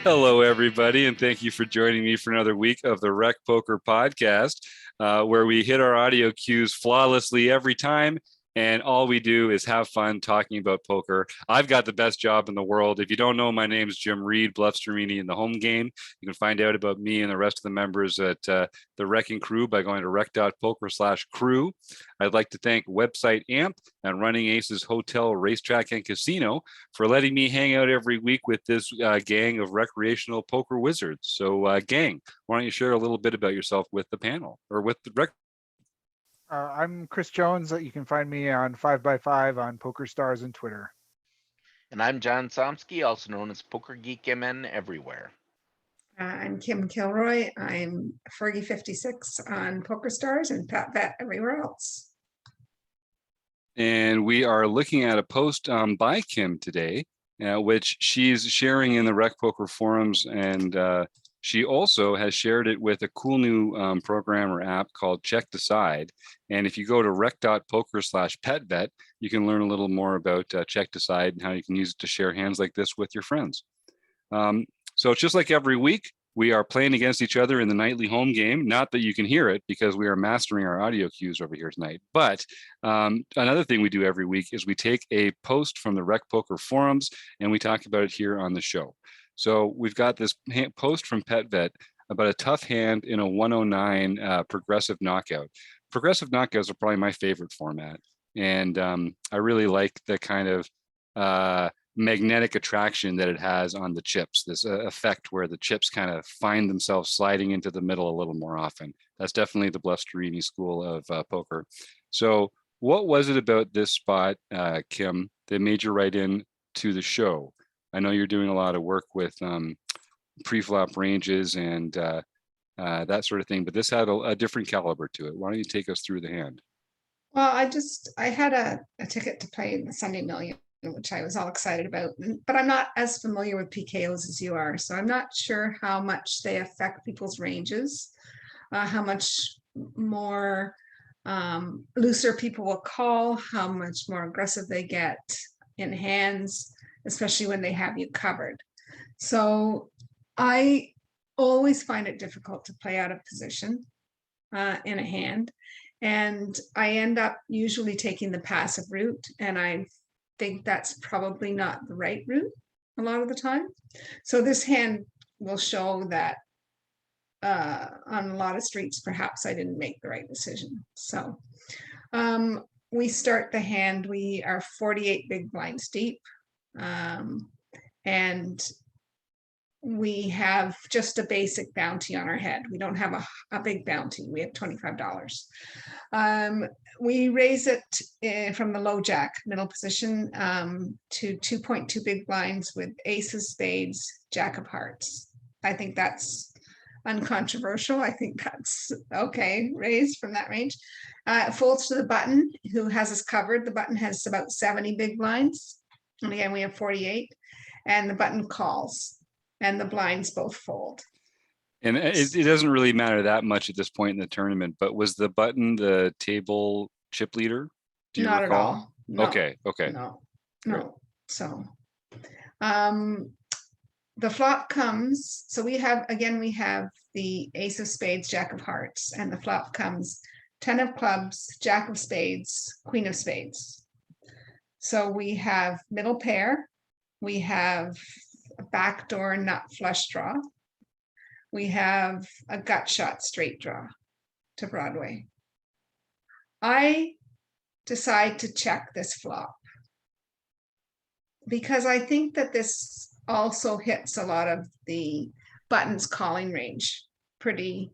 Hello, everybody, and thank you for joining me for another week of the Rec Poker Podcast, where we hit our audio cues flawlessly every time, and all we do is have fun talking about poker. I've got the best job in the world. If you don't know, my name's Jim Reed, Bluffsterini in the home game. You can find out about me and the rest of the members at the Wrecking Crew by going to rec.poker/crew. I'd like to thank Website AMP and Running Aces Hotel, Racetrack, and Casino for letting me hang out every week with this gang of recreational poker wizards. So, gang, why don't you share a little bit about yourself with the panel or with the rec? I'm Chris Jones. You can find me on 5x5 on PokerStars and Twitter. And I'm John Somsky, also known as Poker Geek MN everywhere. I'm Kim Kilroy. I'm Fergie56 on PokerStars and PetVet everywhere else. And we are looking at a post by Kim today, which she's sharing in the Rec Poker forums, and she also has shared it with a cool new program or app called Check Decide. And if you go to rec.poker/petvet, you can learn a little more about Check Decide and how you can use it to share hands like this with your friends. So it's just like every week, we are playing against each other in the nightly home game. Not that you can hear it because we are mastering our audio cues over here tonight. But another thing we do every week is we take a post from the Rec Poker forums and we talk about it here on the show. So we've got this post from PetVet about a tough hand in a 109 progressive knockout. Progressive knockouts are probably my favorite format. And I really like the kind of magnetic attraction that it has on the chips, this effect where the chips kind of find themselves sliding into the middle a little more often. That's definitely the Bluffsterini school of poker. So what was it about this spot, Kim, that made you write in to the show? I know you're doing a lot of work with pre-flop ranges and that sort of thing, but this had a different caliber to it. Why don't you take us through the hand? Well, I had a ticket to play in the Sunday Million, which I was all excited about, but I'm not as familiar with PKOs as you are. So I'm not sure how much they affect people's ranges, how much more looser people will call, how much more aggressive they get in hands, especially when they have you covered. So I always find it difficult to play out of position in a hand. And I end up usually taking the passive route, and I think that's probably not the right route a lot of the time. So this hand will show that on a lot of streets, perhaps I didn't make the right decision. So we start the hand, we are 48 big blinds deep. And we have just a basic bounty on our head. We don't have a big bounty. We have $25. We raise it from the low jack middle position to 2.2 big blinds with aces, spades, jack of hearts. I think that's uncontroversial. I think that's okay, raised from that range. Folds to the button, who has us covered. The button has about 70 big blinds. And again, we have 48. And the button calls. And the blinds both fold. And it doesn't really matter that much at this point in the tournament, but was the button the table chip leader? Do you Not recall? at all. No, Okay. No. So the flop comes. So we have the ace of spades, jack of hearts, and the flop comes 10 of clubs, jack of spades, queen of spades. So we have middle pair. We have a backdoor nut flush draw. We have a gut shot straight draw to Broadway. I decide to check this flop because I think that this also hits a lot of the buttons calling range. Pretty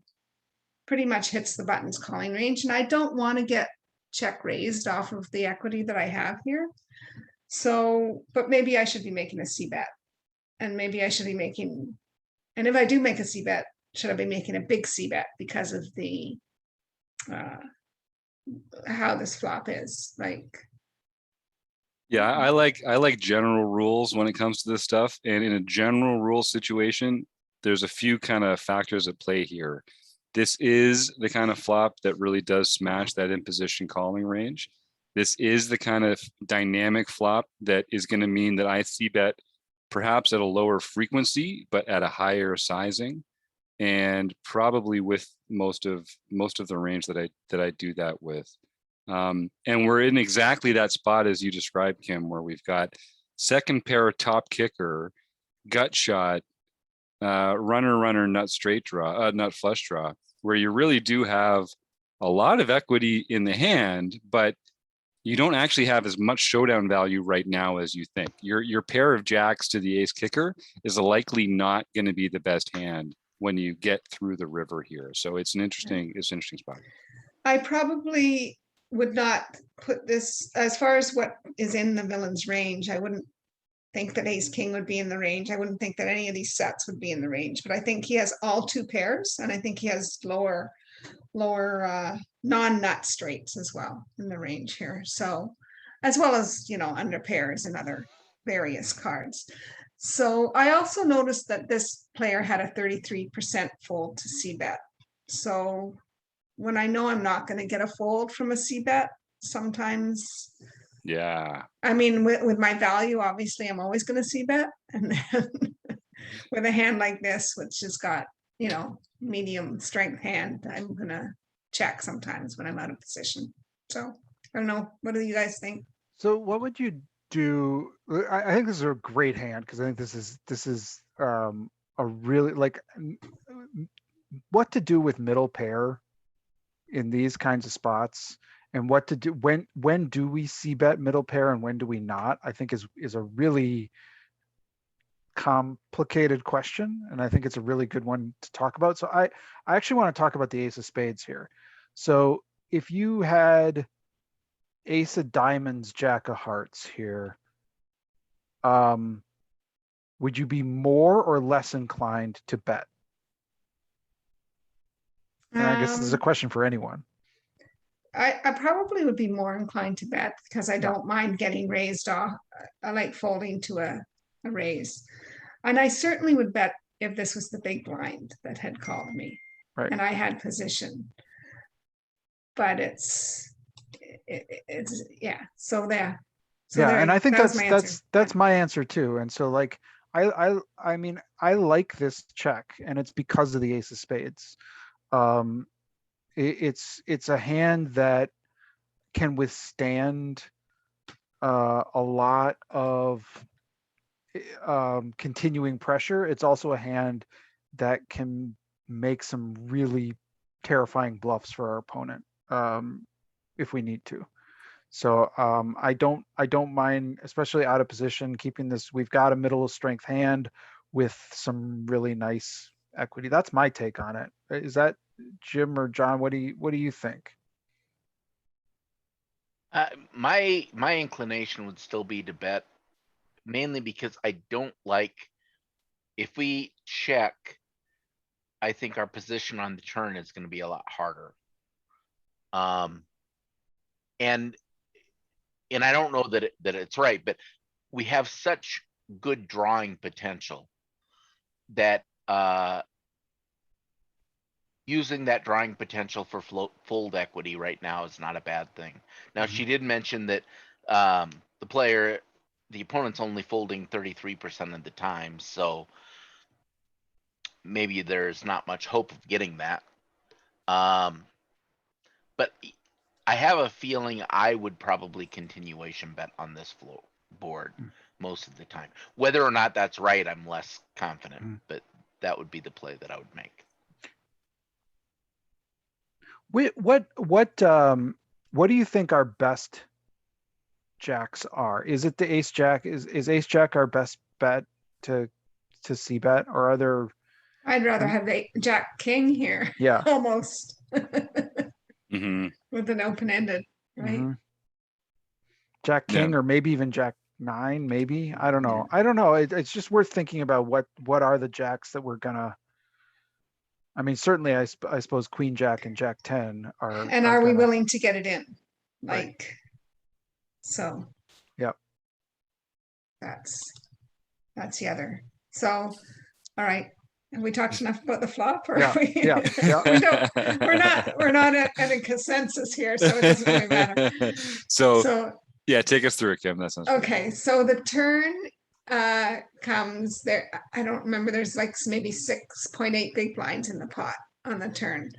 much hits the buttons calling range, and I don't want to get check raised off of the equity that I have here. So, but maybe I should be making a C bet. And maybe I should be making, and if I do make a C bet, should I be making a big C bet because of the how this flop is like? Yeah, I like general rules when it comes to this stuff. And in a general rule situation, there's a few kind of factors at play here. This is the kind of flop that really does smash that imposition calling range. This is the kind of dynamic flop that is going to mean that I C bet perhaps at a lower frequency, but at a higher sizing, and probably with most of the range that I do that with. And we're in exactly that spot as you described, Kim, where we've got second pair top kicker, gut shot, runner, nut straight draw, nut flush draw, where you really do have a lot of equity in the hand, but you don't actually have as much showdown value right now as you think. Your pair of jacks to the ace kicker is likely not going to be the best hand when you get through the river here. So it's an interesting spot. I probably would not put this, as far as what is in the villain's range, I wouldn't think that ace king would be in the range. I wouldn't think that any of these sets would be in the range, but I think he has all two pairs, and I think he has lower non-nut straights as well in the range here. So, as well as, under pairs and other various cards. So I also noticed that this player had a 33% fold to c-bet. So when I know I'm not going to get a fold from a c-bet, sometimes, yeah, I mean, with my value, obviously I'm always going to c-bet. And then with a hand like this, which has got, medium strength hand, I'm going to check sometimes when I'm out of position. So I don't know. What do you guys think? So what would you do? I think this is a great hand, because I think this is a really, what to do with middle pair in these kinds of spots, and what to do when do we c-bet middle pair and when do we not, I think is a really complicated question, and I think it's a really good one to talk about. So I actually want to talk about the ace of spades here. So if you had ace of diamonds, jack of hearts here, would you be more or less inclined to bet? And I guess this is a question for anyone. I probably would be more inclined to bet, because I don't mind getting raised off. I like folding to a raise. And I certainly would bet if this was the big blind that had called me, Right. and I had position. But it's yeah. So there. So yeah, there, and I think that was my answer. that's my answer too. And so I mean, I like this check, and it's because of the ace of spades. It's a hand that can withstand a lot of continuing pressure. It's also a hand that can make some really terrifying bluffs for our opponent if we need to. So I don't mind, especially out of position, keeping this. We've got a middle of strength hand with some really nice equity. That's my take on it. Is that Jim or John? What do you think? My inclination would still be to bet, mainly because I don't like, if we check, I think our position on the turn is going to be a lot harder. And I don't know that it's right, but we have such good drawing potential that using that drawing potential for fold equity right now is not a bad thing. Now, she did mention that the opponent's only folding 33% of the time, so maybe there's not much hope of getting that. But I have a feeling I would probably continuation bet on this board most of the time. Whether or not that's right, I'm less confident, but that would be the play that I would make. What do you think our best jacks are? Is it the ace jack? Is ace jack our best bet to c bet, or are there? I'd rather have the jack king here. Yeah. Almost. Mm-hmm. With an open-ended, right? Mm-hmm. Jack king, or maybe even jack 9, maybe. I don't know. I don't know. It's just worth thinking about what are the jacks that we're gonna. I mean, certainly, I suppose queen jack and jack 10 are. And are we willing to get it in? Like, so. Yep. That's the other. So, all right. Have we talked enough about the flop, or we don't? We're not at a consensus here, so it doesn't really matter. So yeah, take us through it, Kim. That sounds okay. So the turn comes there. I don't remember, there's like maybe 6.8 big blinds in the pot on the turn.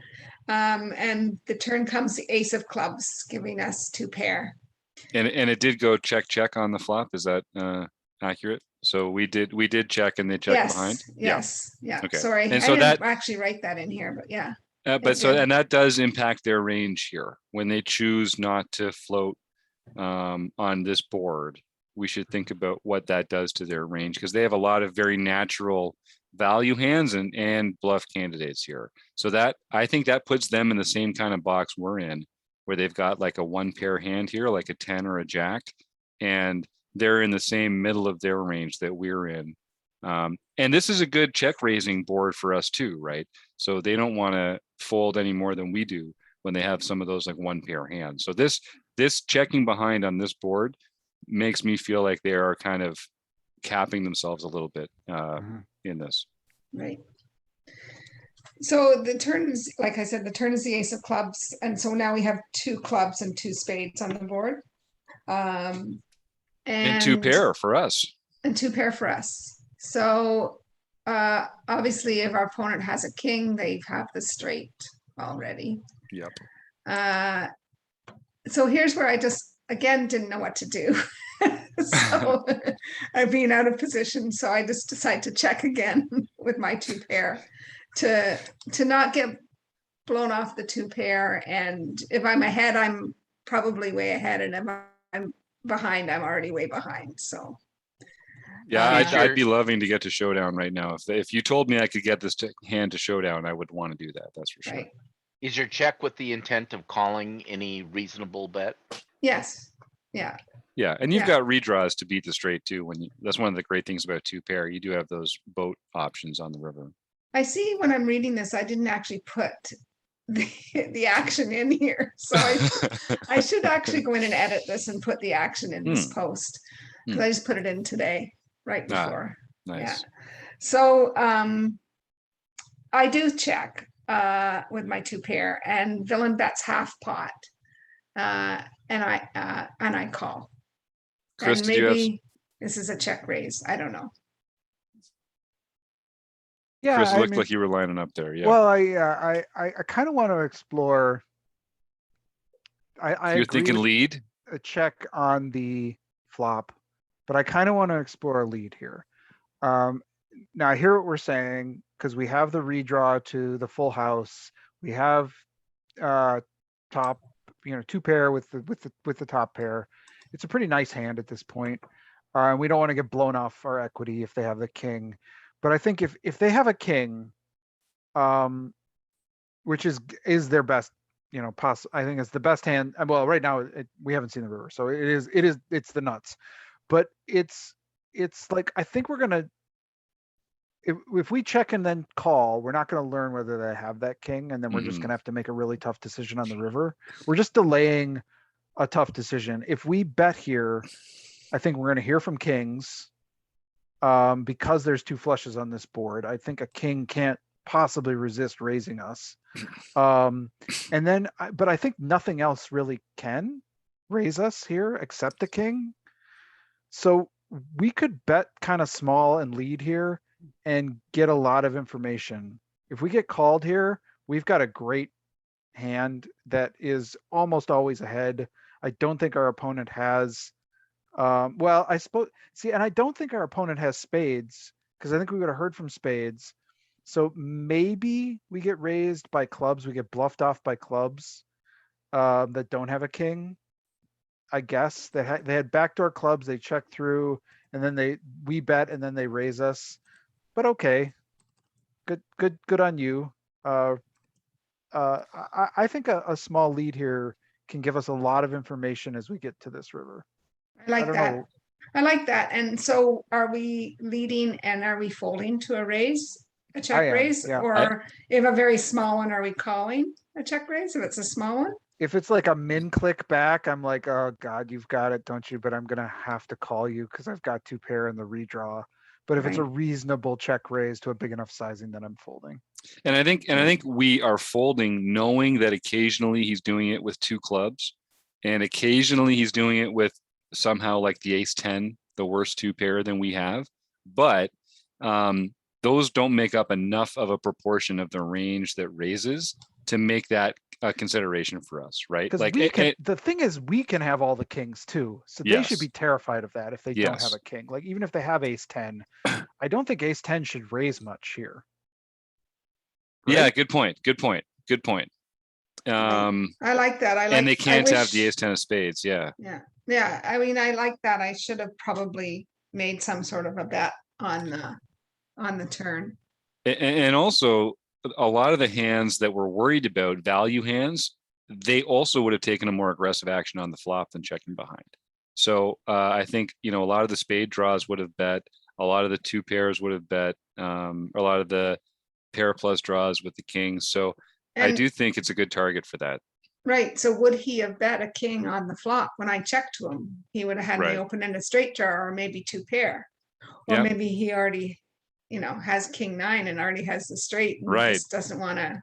And the turn comes the ace of clubs, giving us 2 pair. And it did go check on the flop. Is that accurate? So we did check and they checked behind. Yes. Yeah. Okay. Sorry. And I so didn't that actually write that in here, but yeah. but so and that does impact their range here when they choose not to float on this board. We should think about what that does to their range because they have a lot of very natural value hands and bluff candidates here. So that I think that puts them in the same kind of box we're in, where they've got like a 1 pair hand here, like a 10 or a jack, and they're in the same middle of their range that we're in. And this is a good check raising board for us too, right? So they don't want to fold any more than we do when they have some of those like 1 pair hands. So this checking behind on this board makes me feel like they are kind of capping themselves a little bit in this. Right. So the turn is, like I said, the turn is the ace of clubs. And so now we have 2 clubs and 2 spades on the board. And 2 pair for us. And 2 pair for us. So obviously if our opponent has a king, they have the straight already. Yep. So here's where I just, again, didn't know what to do. So I'm being out of position. So I just decided to check again with my 2 pair to not get blown off the 2 pair. And if I'm ahead, I'm probably way ahead. And if I'm behind, I'm already way behind. So yeah, I'd be loving to get to showdown right now. If you told me I could get this hand to showdown, I would want to do that. That's for sure. Right. Is your check with the intent of calling any reasonable bet? Yes. Yeah. Yeah, and you've got redraws to beat the straight too. That's one of the great things about 2 pair. You do have those boat options on the river. I see when I'm reading this, I didn't actually put the action in here. So I should actually go in and edit this and put the action in this post, because I just put it in today, right before. Nice. Yeah. So I do check with my 2 pair, and villain bets half pot, and I call. Chris, And maybe this is a check raise. I don't know. Yeah, Chris looked like you were lining up there. Yeah. Well, I kind of want to explore. I You're agree thinking with lead? a check on the flop, but I kind of want to explore a lead here. Now I hear what we're saying, because we have the redraw to the full house. We have top, 2 pair with the top pair. It's a pretty nice hand at this point. And we don't want to get blown off our equity if they have the king. But I think if they have a king, which is their best, I think it's the best hand. Well, right now we haven't seen the river, so it's the nuts. But it's like, I think we're gonna, if we check and then call, we're not gonna learn whether they have that king, and then we're just gonna have to make a really tough decision on the river. We're just delaying a tough decision. If we bet here, I think we're gonna hear from kings. Because there's 2 flushes on this board, I think a king can't possibly resist raising us. And then, but I think nothing else really can raise us here except the king. So we could bet kind of small and lead here and get a lot of information. If we get called here, we've got a great hand that is almost always ahead. I don't think our opponent has. Well, I suppose, and I don't think our opponent has spades, because I think we would have heard from spades. So maybe we get raised by clubs, we get bluffed off by clubs that don't have a king. I guess they had backdoor clubs, they check through, and then we bet, and then they raise us. But okay, good on you. I think a small lead here can give us a lot of information as we get to this river. I like that. I like that. And so are we leading and are we folding to a raise, a check raise? Yeah. Or if a very small one, are we calling a check raise if it's a small one? If it's like a min click back, I'm like, oh God, you've got it, don't you? But I'm gonna have to call you because I've got 2 pair in the redraw. But if it's a reasonable check raise to a big enough sizing, then I'm folding. And I think we are folding knowing that occasionally he's doing it with 2 clubs, and occasionally he's doing it with somehow like the ace 10 the worst two pair than we have, but those don't make up enough of a proportion of the range that raises to make that a consideration for us, right? Because Like we can, the thing is, we can have all the kings too. So they should Yes. be terrified of that if they don't have Yes. a king. Like even if they have ace 10, I don't think ace 10 should raise much here. Yeah, Right? good point. Good point. Good point. I like that. I like. And they can't have the wish- ace 10 of spades. Yeah. Yeah, yeah. I mean, I like that. I should have probably made some sort of a bet on the turn. And also a lot of the hands that we're worried about, value hands, they also would have taken a more aggressive action on the flop than checking behind. So I think, a lot of the spade draws would have bet, a lot of the two pairs would have bet, a lot of the pair plus draws with the kings. So I And do think it's a good target for that. right. So would he have bet a king on the flop when I checked to him? He would have had Right. me open in a straight draw or maybe two pair. Or Yep. maybe he already, has king 9 and already has the straight and Right. just doesn't want to,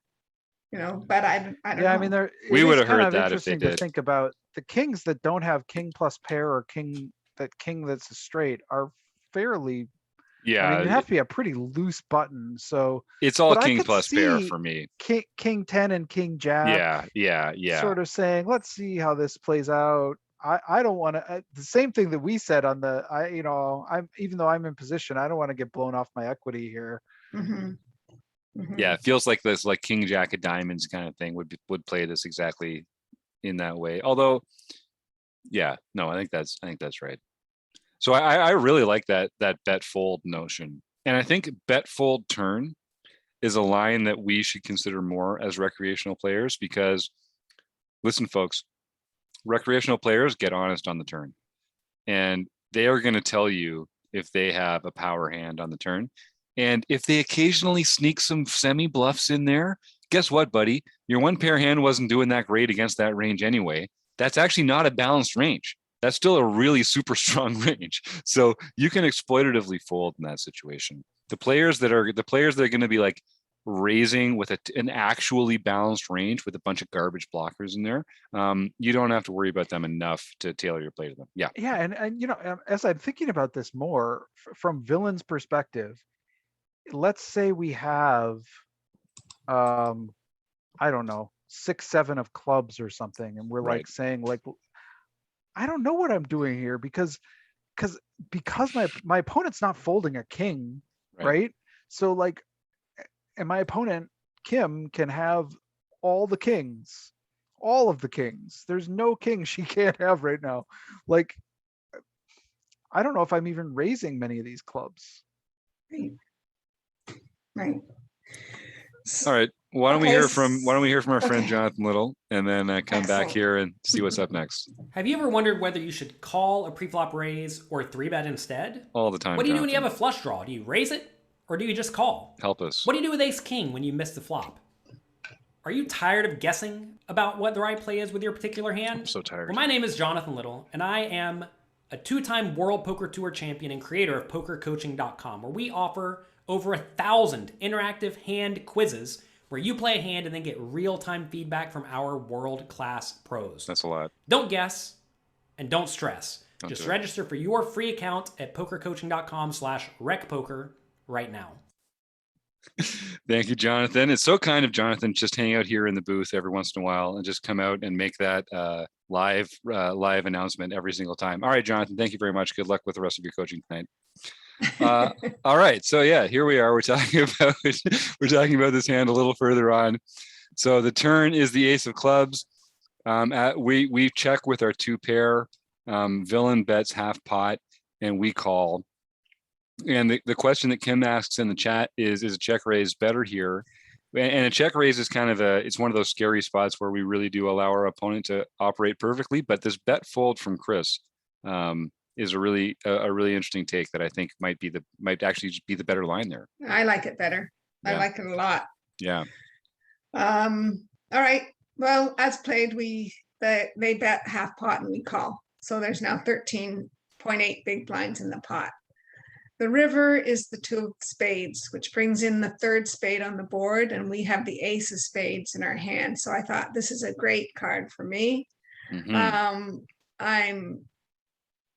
but I don't know. Yeah, I mean, We it would is have kind heard of that if they interesting to did. think about the kings that don't have king plus pair or king that's a straight are fairly. Yeah. I mean, you have to be a pretty loose button. So It's all but I king could plus pair see for me. king 10 and king jack. Yeah. Sort of saying, let's see how this plays out. I don't want to. The same thing that we said on the. I'm even though I'm in position, I don't want to get blown off my equity here. Mhm. Mhm. Yeah, it feels like this, like king jack of diamonds kind of thing would play this exactly in that way. Although, yeah, no, I think that's right. So I really like that bet fold notion, and I think bet fold turn is a line that we should consider more as recreational players, because listen, folks, recreational players get honest on the turn, and they are going to tell you if they have a power hand on the turn. And if they occasionally sneak some semi bluffs in there, guess what, buddy? Your one pair hand wasn't doing that great against that range anyway. That's actually not a balanced range. That's still a really super strong range. So you can exploitatively fold in that situation. The players that are going to be like raising with an actually balanced range with a bunch of garbage blockers in there, you don't have to worry about them enough to tailor your play to them. Yeah. Yeah, and as I'm thinking about this more from villain's perspective, let's say we have, I don't know, 6-7 of clubs or something, and we're Right. like saying like, I don't know what I'm doing here because my opponent's not folding a king, right? So like, and my opponent Kim can have all of the kings. There's no king she can't have right now. Like, I don't know if I'm even raising many of these clubs. Right. All right. Why don't we Okay, hear from our friend okay. Jonathan Little, and then come back Excellent. here and see what's up next. Have you ever wondered whether you should call a preflop raise or 3-bet instead? All the time. What do you do when you Jonathan. have a flush draw? Do you raise it or do you just call? Help us. What do you do with ace king when you miss the flop? Are you tired of guessing about what the right play is with your particular hand? I'm so tired. Well, my name is Jonathan Little, and I am a 2-time World Poker Tour champion and creator of PokerCoaching.com, where we offer over 1,000 interactive hand quizzes where you play a hand and then get real-time feedback from our world-class pros. That's a lot. Don't guess and don't stress. Don't Just do it. register for your free account at pokercoaching.com/recpoker right now. Thank you, Jonathan. It's so kind of Jonathan just hang out here in the booth every once in a while and just come out and make that live announcement every single time. All right, Jonathan, thank you very much. Good luck with the rest of your coaching tonight. All right, so yeah, here we are. We're talking about this hand a little further on. So the turn is the ace of clubs. We check with our two pair. Villain bets half pot, and we call. And the question that Kim asks in the chat is a check raise better here? And a check raise is kind of it's one of those scary spots where we really do allow our opponent to operate perfectly. But this bet fold from Chris is a really interesting take that I think might actually be the better line there. I like it better. I Yeah. like it a lot. Yeah. All right. Well, as played, they bet half pot and we call. So there's now 13.8 big blinds in the pot. The river is the 2 of spades, which brings in the 3rd spade on the board, and we have the ace of spades in our hand. So I thought this is a great card for me. Mhm. I'm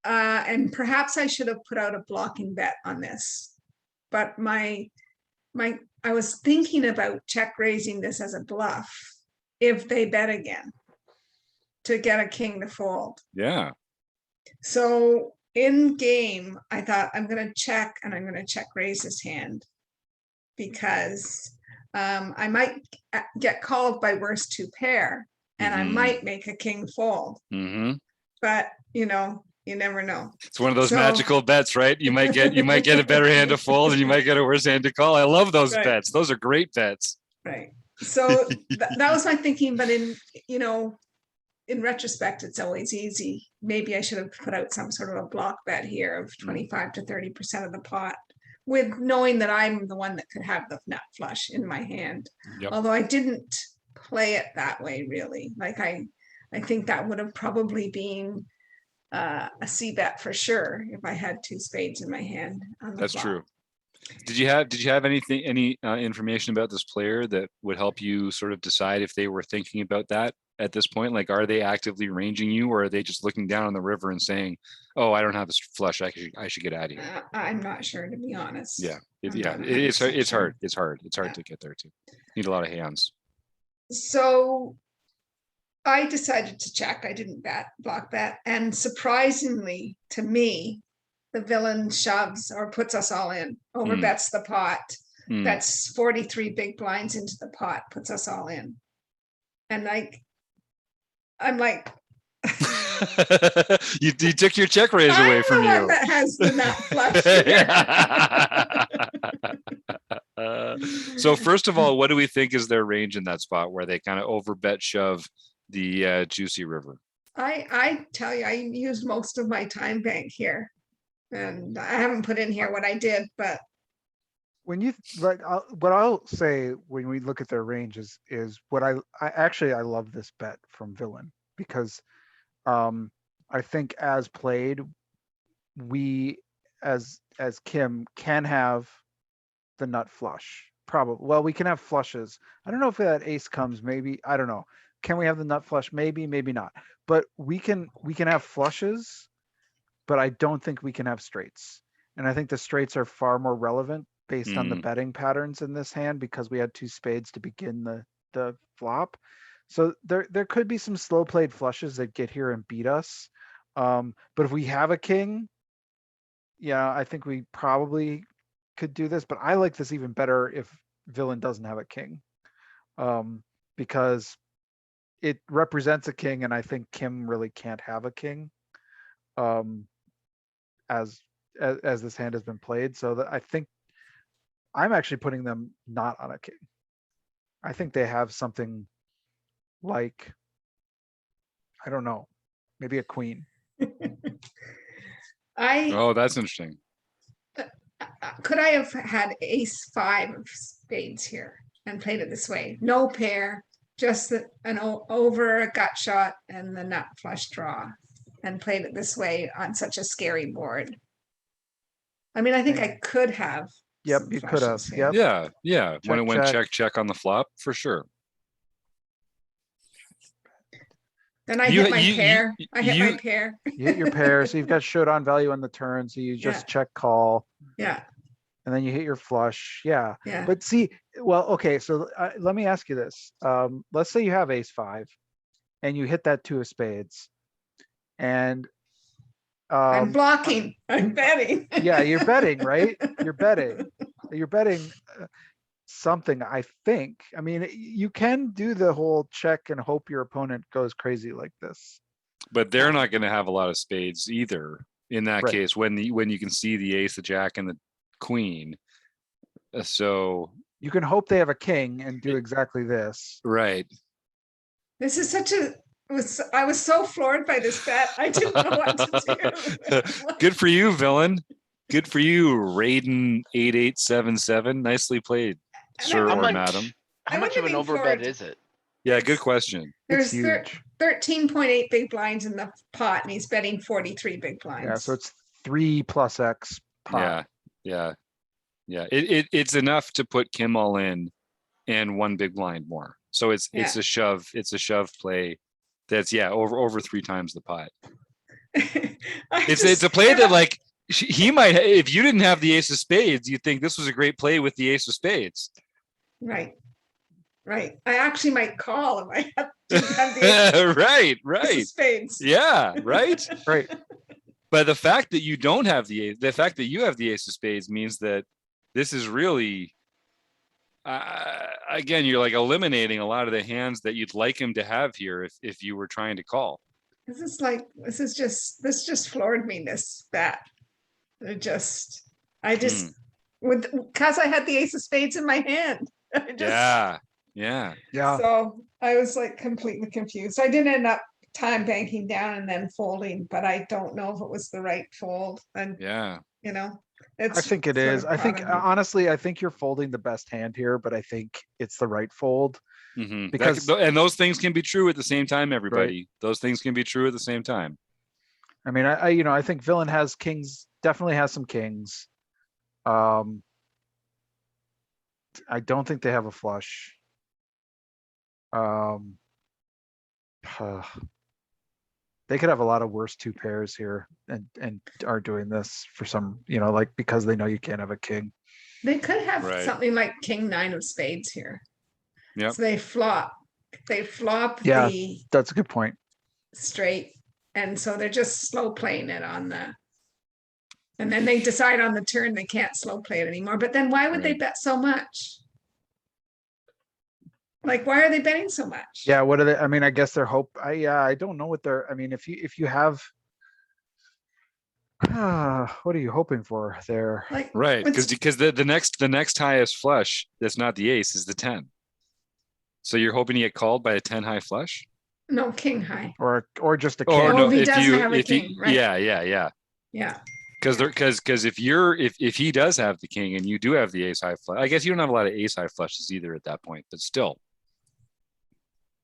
and perhaps I should have put out a blocking bet on this, but I was thinking about check raising this as a bluff if they bet again to get a king to fold. Yeah. So in game, I thought I'm going to check and I'm going to check raise his hand because I might get called by worst two pair and I might make a king fold. But you know, you never know. It's one of those magical bets, right? You might get a better hand to fold and you might get a worse hand to call. I love those bets. Those are great bets. Right. So that was my thinking, but in retrospect, it's always easy. Maybe I should have put out some sort of a block bet here of 25 to 30% of the pot, with knowing that I'm the one that could have the nut flush in my hand. Yep. Although I didn't play it that way, really. Like I think that would have probably been a C bet for sure if I had two spades in my hand. That's true. Did you have any information about this player that would help you sort of decide if they were thinking about that at this point? Like, are they actively ranging you, or are they just looking down on the river and saying, "Oh, I don't have this flush. I should get out of here"? I'm not sure, to be honest. Yeah, it's hard. It's hard to get there too. Need a lot of hands. So I decided to check. I didn't block bet, and surprisingly to me, the villain shoves or puts us all in, over bets the pot. That's 43 big blinds into the pot, puts us all in. And I'm like, you took your check raise away from you. That has the nut flush. So first of all, what do we think is their range in that spot where they kind of over bet shove the juicy river? I tell you, I used most of my time bank here. And I haven't put in here what I did, but what I'll say when we look at their range is what I love this bet from villain, because I think as played, we as Kim can have the nut flush. Probably. Well, we can have flushes. I don't know if that ace comes, maybe, I don't know. Can we have the nut flush? Maybe, maybe not. But we can have flushes, but I don't think we can have straights. And I think the straights are far more relevant based on the betting patterns in this hand, because we had two spades to begin the flop. So there could be some slow played flushes that get here and beat us. But if we have a king, I think we probably could do this. But I like this even better if villain doesn't have a king, because it represents a king, and I think Kim really can't have a king. As this hand has been played, so that I think I'm actually putting them not on a king. I think they have something like, I don't know, maybe a queen. Oh, that's interesting. Could I have had ace 5 of spades here and played it this way? No pair, just an over a gut shot and the nut flush draw, and played it this way on such a scary board. I mean, I think I could have. Yep, you could have. Yep. Yeah. When it went check on the flop, for sure. Then I hit my pair. I hit my pair. You hit your pair, so you've got showdown value on the turn, so you just check call. Yeah. And then you hit your flush. Yeah. Yeah. But see, well, okay, so let me ask you this. Let's say you have ace 5 and you hit that 2 of spades, and I'm blocking. I'm betting. Yeah, you're betting, right? You're betting something, I think. I mean, you can do the whole check and hope your opponent goes crazy like this. But they're not going to have a lot of spades either in that case, when you can see the ace, the jack, and the queen. So you can hope they have a king and do exactly this. Right. This is I was so floored by this bet. I didn't know what to do. Good for you, villain. Good for you, Raiden 8877. Nicely played, sir or madam. How much of an overbet is it? Yeah, good question. There's 13.8 big blinds in the pot, and he's betting 43 big blinds. Yeah, so it's 3 plus X pot. Yeah. It's enough to put Kim all in and 1 big blind more. So it's a shove play. That's over 3 times the pot. It's a play that like he might, if you didn't have the ace of spades, you'd think this was a great play with the ace of spades. Right. I actually might call if I didn't have the Right. ace of spades. Yeah, right. Right. But the fact that you don't have the fact that you have the ace of spades means that this is really, again, you're like eliminating a lot of the hands that you'd like him to have here if you were trying to call. This just floored me, this bet. Because I had the ace of spades in my hand. Yeah. So I was like completely confused. I did end up time banking down and then folding, but I don't know if it was the right fold. And I think it is. I think honestly, I think you're folding the best hand here, but I think it's the right fold. Mm-hmm. Because and those things can be true at the same time, everybody. Right. Those things can be true at the same time. I mean, I think Villain has kings, definitely has some kings. I don't think they have a flush. They could have a lot of worse two pairs here and are doing this for some, like because they know you can't have a king. They could have something like king 9 of spades here. Yeah. So they flop Yeah, the that's a good point. straight. And so they're just slow playing it and then they decide on the turn they can't slow play it anymore. But then why would they bet so much? Like, why are they betting so much? Yeah, what are they? I mean, I guess they're I don't know what they're. I mean, if you have, what are you hoping for there? Like, right, because the next highest flush that's not the ace is the 10. So you're hoping to get called by a 10 high flush? No, king high. Or just a king. Or no, if he doesn't have a king, right? Yeah. Because if he does have the king and you do have the ace high flush, I guess you don't have a lot of ace high flushes either at that point, but still.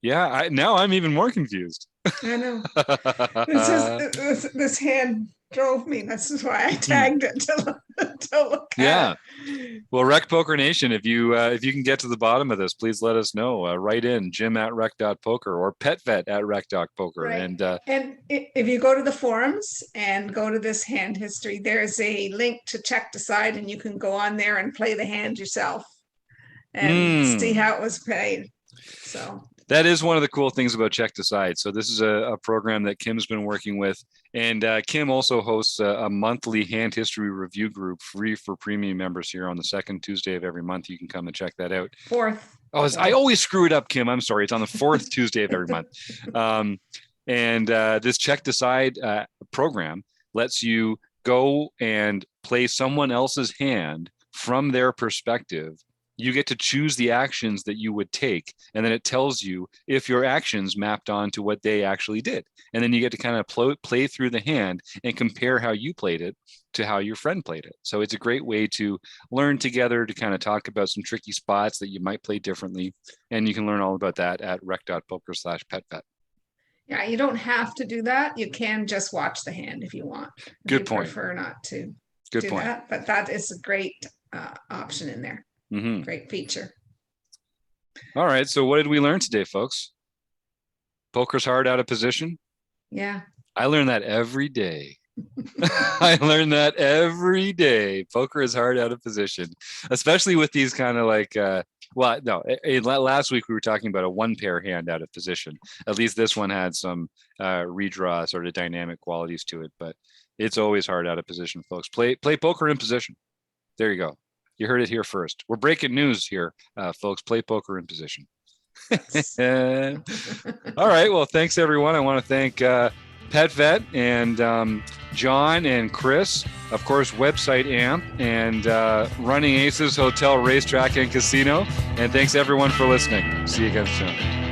Yeah, now I'm even more confused. I know. This hand drove me. This is why I tagged it to look at it. Well, Rec Poker Nation, if you can get to the bottom of this, please let us know. Write in jim@rec.poker or PetVet@rec.poker. Right. And if you go to the forums and go to this hand history, there's a link to Check Decide, and you can go on there and play the hand yourself and see how it was played. So that is one of the cool things about Check Decide. So this is a program that Kim's been working with. And Kim also hosts a monthly hand history review group free for premium members here on the second Tuesday of every month. You can come and check that out. Fourth. Oh, I always screw it up, Kim. I'm sorry. It's on the fourth Tuesday of every month. And this Check Decide program lets you go and play someone else's hand from their perspective. You get to choose the actions that you would take. And then it tells you if your actions mapped onto what they actually did. And then you get to kind of play through the hand and compare how you played it to how your friend played it. So it's a great way to learn together, to kind of talk about some tricky spots that you might play differently. And you can learn all about that at rec.poker/PetVet. Yeah, you don't have to do that. You can just watch the hand if you want. Good point. Prefer not to do that, but that is a great option in there. Mm-hmm. Great feature. All right. So what did we learn today, folks? Poker's hard out of position. Yeah. I learn that every day. I learn that every day. Poker is hard out of position, especially with these kind of like, last week we were talking about a one pair hand out of position. At least this one had some redraw sort of dynamic qualities to it, but it's always hard out of position, folks. Play poker in position. There you go. You heard it here first. We're breaking news here, folks. Play poker in position. All right. Well, thanks, everyone. I want to thank PetVet and John and Chris. Of course, Website Amp and Running Aces Hotel, Racetrack, and Casino. And thanks, everyone, for listening. See you again soon.